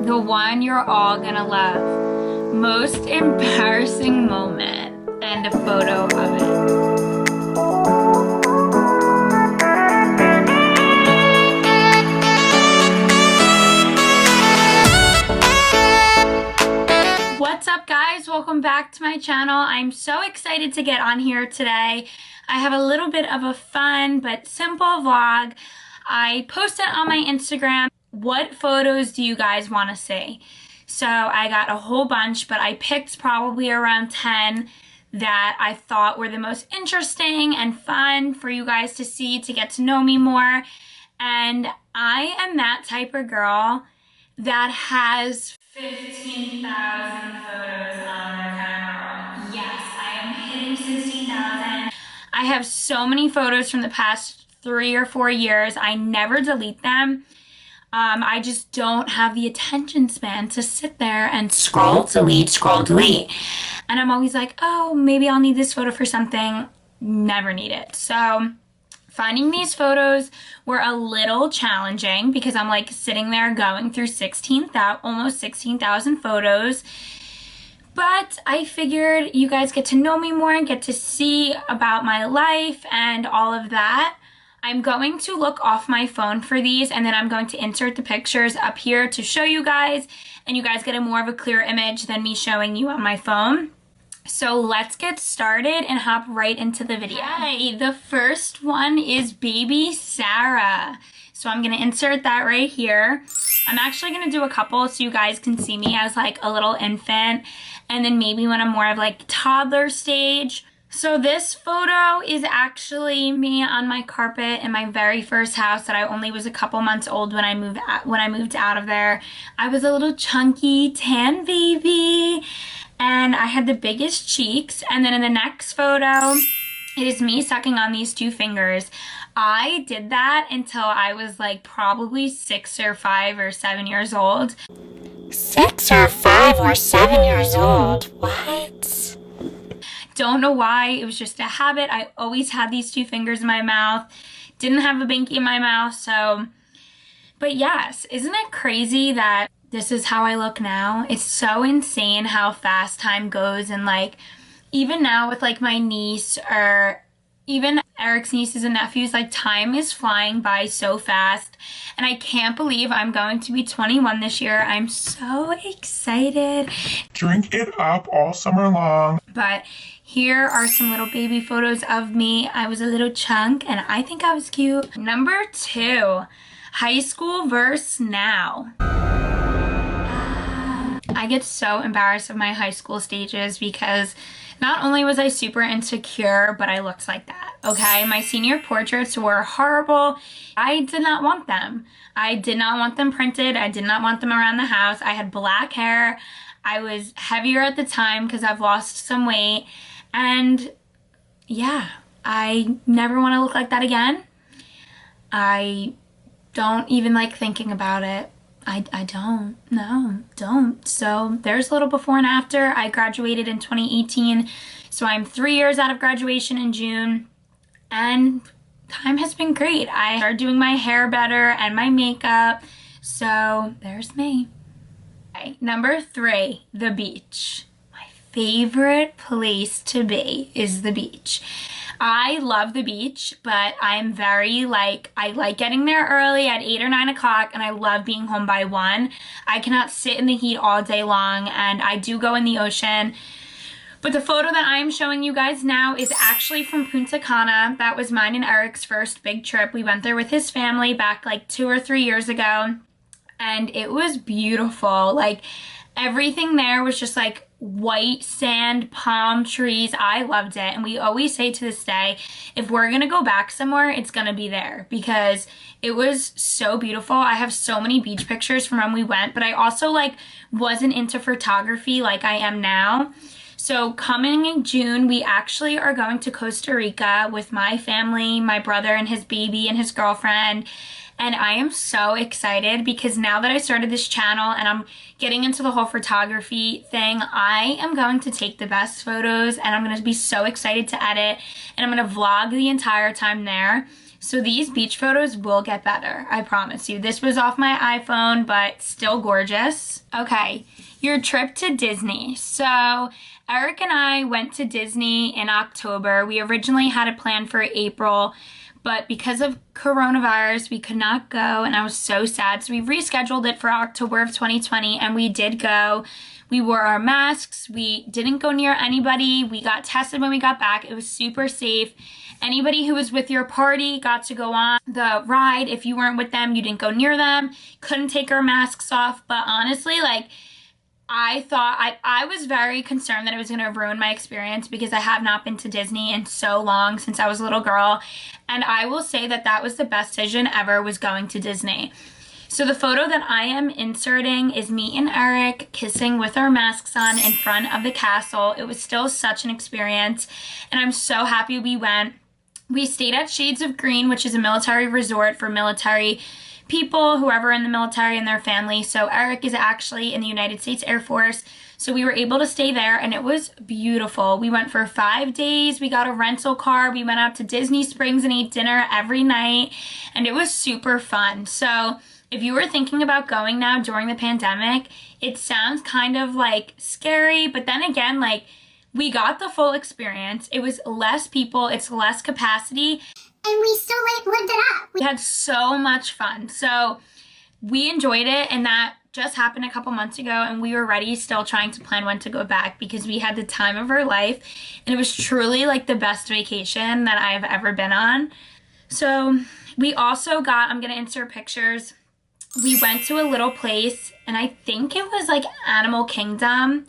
The one you're all gonna love. Most embarrassing moment, and a photo of it. What's up, guys? Welcome back to my channel. I'm so excited to get on here today. I have a little bit of a fun but simple vlog. I posted on my Instagram, what photos do you guys want to see? So I got a whole bunch, but I picked probably around 10 that I thought were the most interesting and fun for you guys to see, to get to know me more. And I am that type of girl that has 15,000 photos on their camera roll. Yes, I am hitting 16,000. I have so many photos from the past 3 or 4 years. I never delete them. I just don't have the attention span to sit there and scroll, delete, scroll, delete. And I'm always like, oh, maybe I'll need this photo for something. Never need it. So finding these photos were a little challenging because I'm like sitting there going through almost 16,000 photos. But I figured you guys get to know me more and get to see about my life and all of that. I'm going to look off my phone for these, and then I'm going to insert the pictures up here to show you guys, and you guys get a more of a clear image than me showing you on my phone. So let's get started and hop right into the video. Hi, the first one is baby Sarah. So I'm gonna insert that right here. I'm actually gonna do a couple so you guys can see me as like a little infant, and then maybe when I'm more of like toddler stage. So this photo is actually me on my carpet in my very first house that I only was a couple months old when I moved out of there. I was a little chunky tan baby, and I had the biggest cheeks. And then in the next photo, it is me sucking on these 2 fingers. I did that until I was like probably 6 or 5 or 7 years old. 6 or 5 or 7 years old? What? Don't know why, it was just a habit. I always had these 2 fingers in my mouth. Didn't have a binky in my mouth, so. But yes, isn't it crazy that this is how I look now? It's so insane how fast time goes, and like even now with like my niece or even Eric's nieces and nephews, like time is flying by so fast, and I can't believe I'm going to be 21 this year. I'm so excited. Drink it up all summer long. But here are some little baby photos of me. I was a little chunk and I think I was cute. Number 2, high school versus now. I get so embarrassed of my high school stages because not only was I super insecure, but I looked like that, okay? My senior portraits were horrible. I did not want them. I did not want them printed. I did not want them around the house. I had black hair. I was heavier at the time because I've lost some weight. And yeah, I never want to look like that again. I don't even like thinking about it. I don't. So there's a little before and after. I graduated in 2018, so I'm 3 years out of graduation in June, and time has been great. I started doing my hair better and my makeup, so there's me. Okay, number 3, the beach. My favorite place to be is the beach. I love the beach, but I'm very I like getting there early at 8 or 9 o'clock, and I love being home by 1. I cannot sit in the heat all day long, and I do go in the ocean. But the photo that I'm showing you guys now is actually from Punta Cana. That was mine and Eric's first big trip. We went there with his family back like 2 or 3 years ago, and it was beautiful. Like everything there was just like white sand, palm trees. I loved it. And we always say to this day, if we're gonna go back somewhere, it's gonna be there because it was so beautiful. I have so many beach pictures from when we went, but I also like wasn't into photography like I am now. So coming in June, we actually are going to Costa Rica with my family, my brother and his baby and his girlfriend. And I am so excited because now that I started this channel and I'm getting into the whole photography thing, I am going to take the best photos, and I'm going to be so excited to edit, and I'm going to vlog the entire time there. So these beach photos will get better, I promise you. This was off my iPhone, but still gorgeous. Okay, your trip to Disney. So Eric and I went to Disney in October. We originally had a plan for April, but because of coronavirus, we could not go, and I was so sad. So we rescheduled it for October of 2020, and we did go. We wore our masks. We didn't go near anybody. We got tested when we got back. It was super safe. Anybody who was with your party got to go on the ride. If you weren't with them, you didn't go near them. Couldn't take our masks off. But honestly, like, I thought, I was very concerned that it was going to ruin my experience because I have not been to Disney in so long, since I was a little girl. And I will say that that was the best decision ever, was going to Disney. So the photo that I am inserting is me and Eric kissing with our masks on in front of the castle. It was still such an experience, and I'm so happy we went. We stayed at Shades of Green, which is a military resort for military people, whoever in the military and their family. So Eric is actually in the United States Air Force. So we were able to stay there, and it was beautiful. We went for 5 days. We got a rental car. We went out to Disney Springs and ate dinner every night, and it was super fun. So if you were thinking about going now during the pandemic, it sounds kind of like scary, but then again, like, we got the full experience. It was less people, it's less capacity, And we still lived it up. we had so much fun. So we enjoyed it, and that just happened a couple months ago, and we were ready, still trying to plan when to go back, because we had the time of our life, and it was truly like the best vacation that I've ever been on. So we also got, I'm gonna insert pictures. We went to a little place, and I think it was like Animal Kingdom.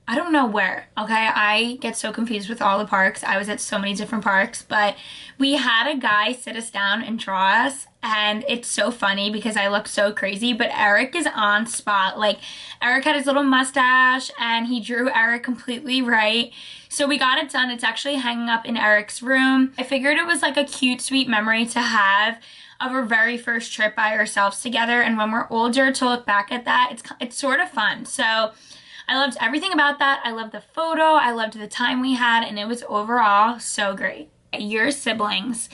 I don't know where, okay? I get so confused with all the parks. I was at so many different parks, but we had a guy sit us down and draw us, and it's so funny because I look so crazy, but Eric is on spot. Like, Eric had his little mustache, and he drew Eric completely right. So we got it done. It's actually hanging up in Eric's room. I figured it was like a cute, sweet memory to have of our very first trip by ourselves together, and when we're older, to look back at that, it's sort of fun. So I loved everything about that. I loved the photo, I loved the time we had, and it was overall so great. Your siblings.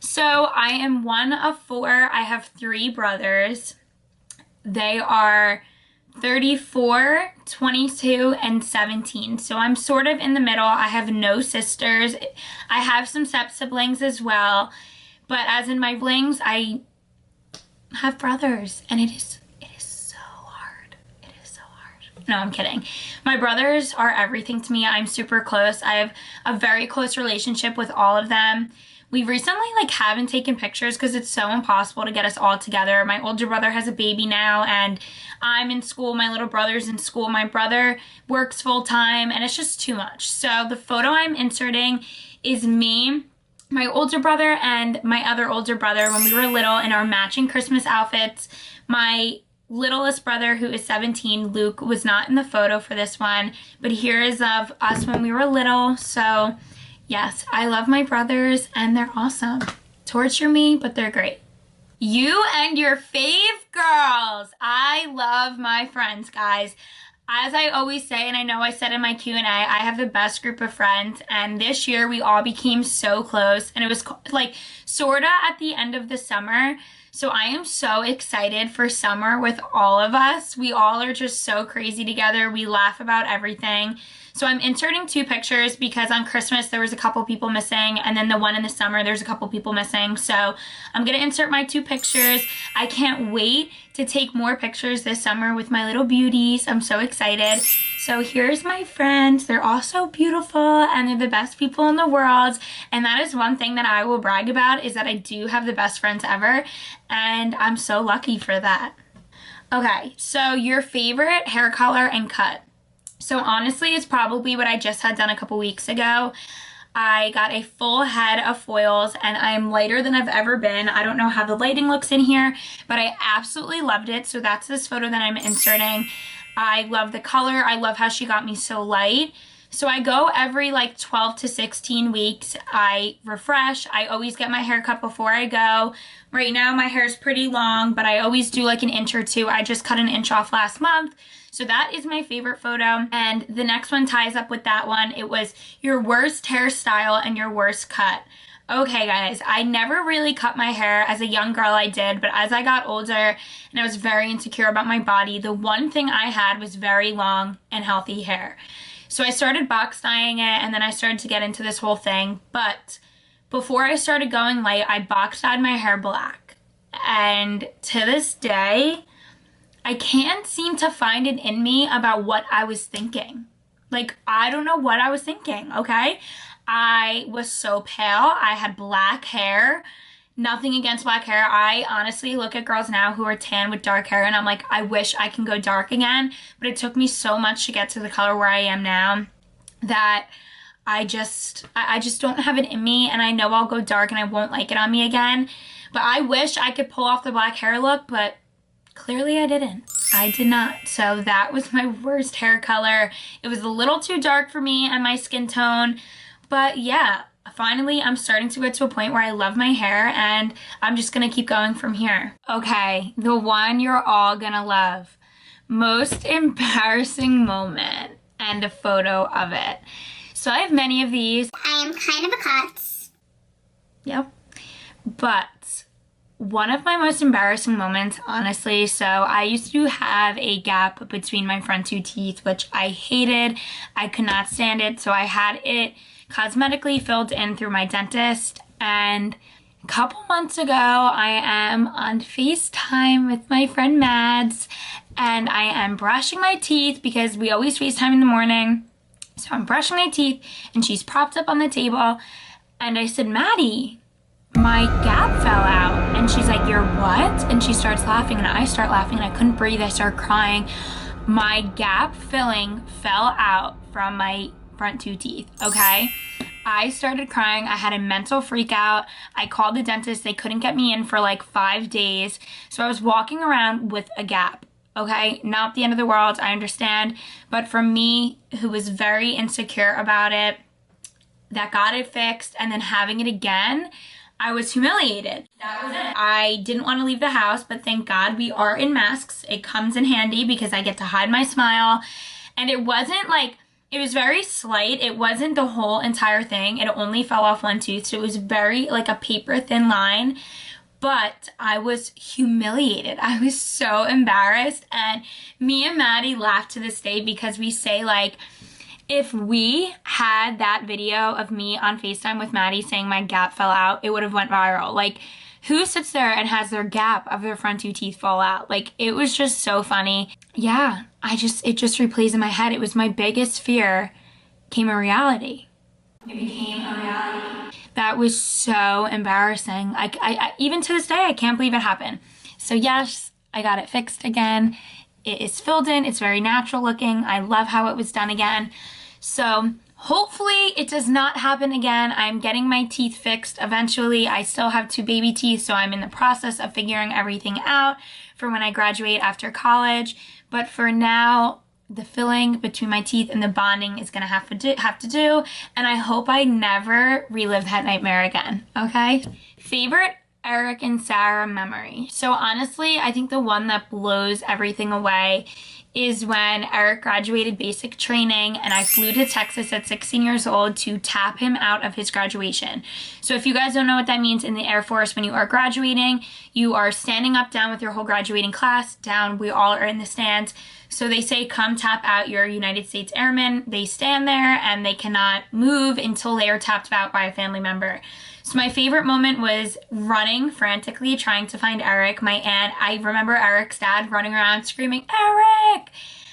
So I am one of 4. I have 3 brothers. They are 34, 22, and 17. So I'm sort of in the middle. I have no sisters. I have some step-siblings as well. But as in my siblings, I have brothers, and it is so hard. It is so hard. No, I'm kidding. My brothers are everything to me. I'm super close. I have a very close relationship with all of them. We recently haven't taken pictures because it's so impossible to get us all together. My older brother has a baby now, and I'm in school. My little brother's in school. My brother works full time, and it's just too much. So the photo I'm inserting is me, my older brother, and my other older brother when we were little in our matching Christmas outfits. My littlest brother, who is 17, Luke, was not in the photo for this one, but here is of us when we were little. So yes, I love my brothers, and they're awesome. Torture me, but they're great. You and your fave girls. I love my friends, guys. As I always say, and I know I said in my Q&A, I have the best group of friends, and this year we all became so close, and it was like sorta at the end of the summer. So I am so excited for summer with all of us. We all are just so crazy together. We laugh about everything. So I'm inserting 2 pictures because on Christmas there was a couple people missing, and then the one in the summer there's a couple people missing. So I'm gonna insert my 2 pictures. I can't wait to take more pictures this summer with my little beauties. I'm so excited. So here's my friends. They're all so beautiful, and they're the best people in the world. And that is one thing that I will brag about, is that I do have the best friends ever, and I'm so lucky for that. Okay, so your favorite hair color and cut. So honestly, it's probably what I just had done a couple weeks ago. I got a full head of foils, and I'm lighter than I've ever been. I don't know how the lighting looks in here, but I absolutely loved it. So that's this photo that I'm inserting. I love the color. I love how she got me so light. So I go every 12 to 16 weeks. I refresh. I always get my hair cut before I go. Right now my hair is pretty long, but I always do an inch or 2. I just cut an inch off last month. So that is my favorite photo. And the next one ties up with that one. It was your worst hairstyle and your worst cut. Okay, guys, I never really cut my hair. As a young girl, I did, but as I got older and I was very insecure about my body, the one thing I had was very long and healthy hair. So I started box dyeing it, and then I started to get into this whole thing. But before I started going light, I box dyed my hair black. And to this day, I can't seem to find it in me about what I was thinking. Like, I don't know what I was thinking, okay? I was so pale. I had black hair. Nothing against black hair. I honestly look at girls now who are tan with dark hair and I'm like, I wish I can go dark again. But it took me so much to get to the color where I am now that I just don't have it in me, and I know I'll go dark and I won't like it on me again. But I wish I could pull off the black hair look, but clearly I didn't. I did not. So that was my worst hair color. It was a little too dark for me and my skin tone. But yeah, finally I'm starting to get to a point where I love my hair, and I'm just gonna keep going from here. Okay, the one you're all gonna love. Most embarrassing moment and a photo of it. So I have many of these. I am kind of a klutz. Yep. But one of my most embarrassing moments, honestly, so I used to have a gap between my front two teeth, which I hated. I could not stand it, so I had it cosmetically filled in through my dentist. And a couple months ago, I am on FaceTime with my friend Mads, and I am brushing my teeth because we always FaceTime in the morning. So I'm brushing my teeth, and she's propped up on the table, and I said, Maddie, my gap fell out. And she's like, your what? And she starts laughing, and I start laughing, and I couldn't breathe. I start crying. My gap filling fell out from my front two teeth, okay? I started crying. I had a mental freak out. I called the dentist. They couldn't get me in for like 5 days. So I was walking around with a gap, okay? Not the end of the world, I understand. But for me, who was very insecure about it, that got it fixed, and then having it again, I was humiliated. That was it. I didn't want to leave the house, but thank God we are in masks. It comes in handy because I get to hide my smile. And it wasn't like, it was very slight. It wasn't the whole entire thing. It only fell off one tooth. So it was very like a paper thin line. But I was humiliated. I was so embarrassed. And me and Maddie laugh to this day because we say like, if we had that video of me on FaceTime with Maddie saying my gap fell out, it would have went viral. Like, who sits there and has their gap of their front two teeth fall out? Like, it was just so funny. Yeah, it just replays in my head. It was my biggest fear became a reality. It became a reality. That was so embarrassing. I even to this day, I can't believe it happened. So yes, I got it fixed again. It is filled in. It's very natural looking. I love how it was done again. So hopefully it does not happen again. I'm getting my teeth fixed eventually. I still have 2 baby teeth, so I'm in the process of figuring everything out for when I graduate after college. But for now, the filling between my teeth and the bonding is gonna have to do, and I hope I never relive that nightmare again, okay? Favorite Eric and Sarah memory. So honestly, I think the one that blows everything away is when Eric graduated basic training and I flew to Texas at 16 years old to tap him out of his graduation. So if you guys don't know what that means in the Air Force, when you are graduating, you are standing up down with your whole graduating class down. We all are in the stands. So they say, come tap out your United States Airmen. They stand there and they cannot move until they are tapped out by a family member. So my favorite moment was running frantically, trying to find Eric. My aunt, I remember Eric's dad running around screaming, Eric!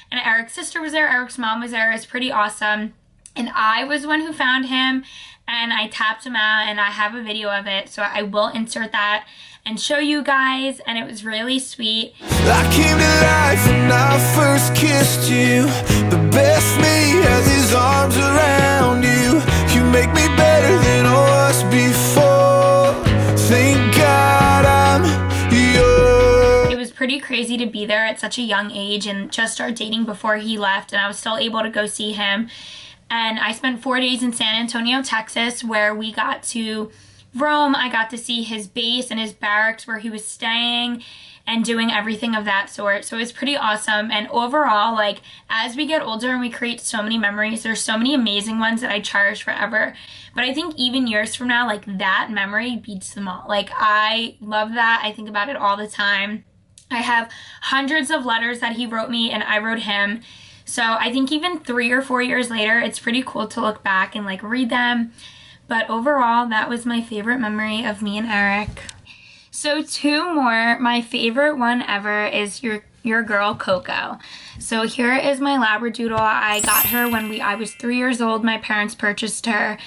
And Eric's sister was there, Eric's mom was there. It was pretty awesome. And I was the one who found him, and I tapped him out, and I have a video of it. So I will insert that and show you guys, and it was really sweet. I came to life when I first kissed you. The best me has his arms around you. You make me better than I was before. Thank God I'm yours. It was pretty crazy to be there at such a young age and just start dating before he left, and I was still able to go see him. And I spent 4 days in San Antonio, Texas, where we got to Rome. I got to see his base and his barracks where he was staying and doing everything of that sort. So it was pretty awesome. And overall, like, as we get older and we create so many memories, there's so many amazing ones that I cherish forever. But I think even years from now, like, that memory beats them all. Like, I love that. I think about it all the time. I have hundreds of letters that he wrote me and I wrote him. So I think even 3 or 4 years later, it's pretty cool to look back and like read them. But overall, that was my favorite memory of me and Eric. So 2 more. My favorite one ever is your girl Coco. So here is my Labradoodle. I got her when I was 3 years old. My parents purchased her,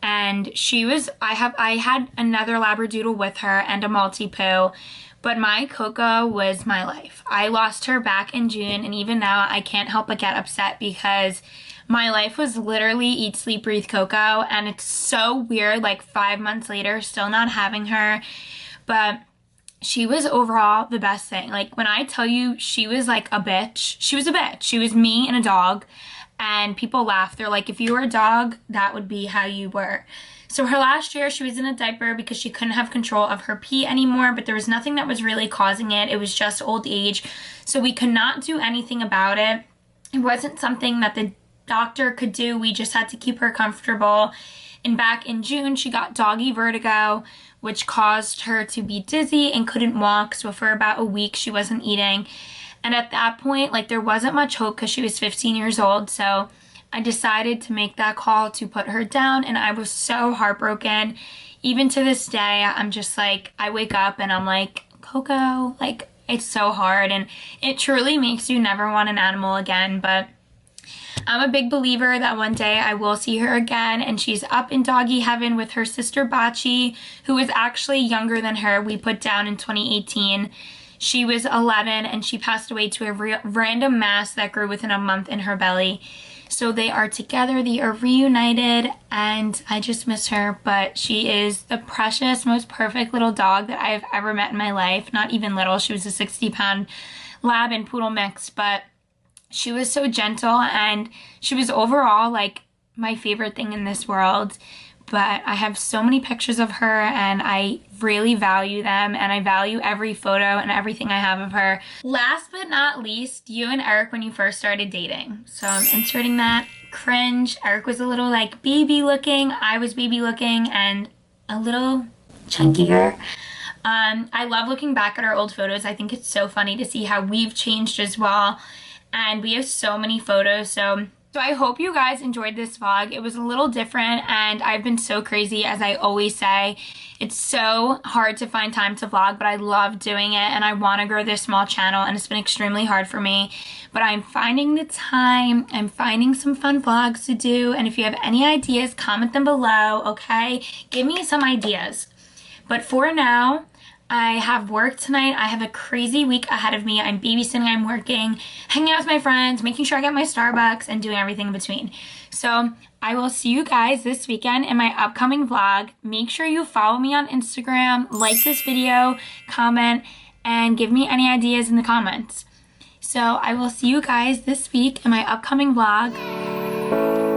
and I had another Labradoodle with her and a Maltipoo, but my Coco was my life. I lost her back in June, and even now I can't help but get upset because my life was literally eat, sleep, breathe Coco, and it's so weird, like 5 months later, still not having her. But she was overall the best thing. Like, when I tell you she was like a bitch, she was a bitch. She was me and a dog, and people laugh. They're like, if you were a dog, that would be how you were. So her last year, she was in a diaper because she couldn't have control of her pee anymore, but there was nothing that was really causing it. It was just old age. So we could not do anything about it. It wasn't something that the doctor could do. We just had to keep her comfortable. And back in June, she got doggy vertigo, which caused her to be dizzy and couldn't walk. So for about a week, she wasn't eating. And at that point, like, there wasn't much hope because she was 15 years old. So I decided to make that call to put her down, and I was so heartbroken. Even to this day, I'm just like, I wake up and I'm like, Coco, like, it's so hard, and it truly makes you never want an animal again. But I'm a big believer that one day I will see her again, and she's up in doggy heaven with her sister Bachi, who is actually younger than her. We put down in 2018. She was 11, and she passed away to a random mass that grew within a month in her belly. So they are together, they are reunited, and I just miss her. But she is the precious, most perfect little dog that I've ever met in my life. Not even little, she was a 60-pound lab and poodle mix, but she was so gentle, and she was overall like my favorite thing in this world. But I have so many pictures of her, and I really value them, and I value every photo and everything I have of her. Last but not least, you and Eric when you first started dating. So I'm inserting that. Cringe. Eric was a little like baby looking. I was baby looking and a little chunkier. I love looking back at our old photos. I think it's so funny to see how we've changed as well. And we have so many photos. So I hope you guys enjoyed this vlog. It was a little different, and I've been so crazy, as I always say. It's so hard to find time to vlog, but I love doing it, and I want to grow this small channel, and it's been extremely hard for me. But I'm finding the time. I'm finding some fun vlogs to do, and if you have any ideas, comment them below, okay? Give me some ideas. But for now, I have work tonight. I have a crazy week ahead of me. I'm babysitting, I'm working, hanging out with my friends, making sure I get my Starbucks, and doing everything in between. So I will see you guys this weekend in my upcoming vlog. Make sure you follow me on Instagram, like this video, comment, and give me any ideas in the comments. So I will see you guys this week in my upcoming vlog.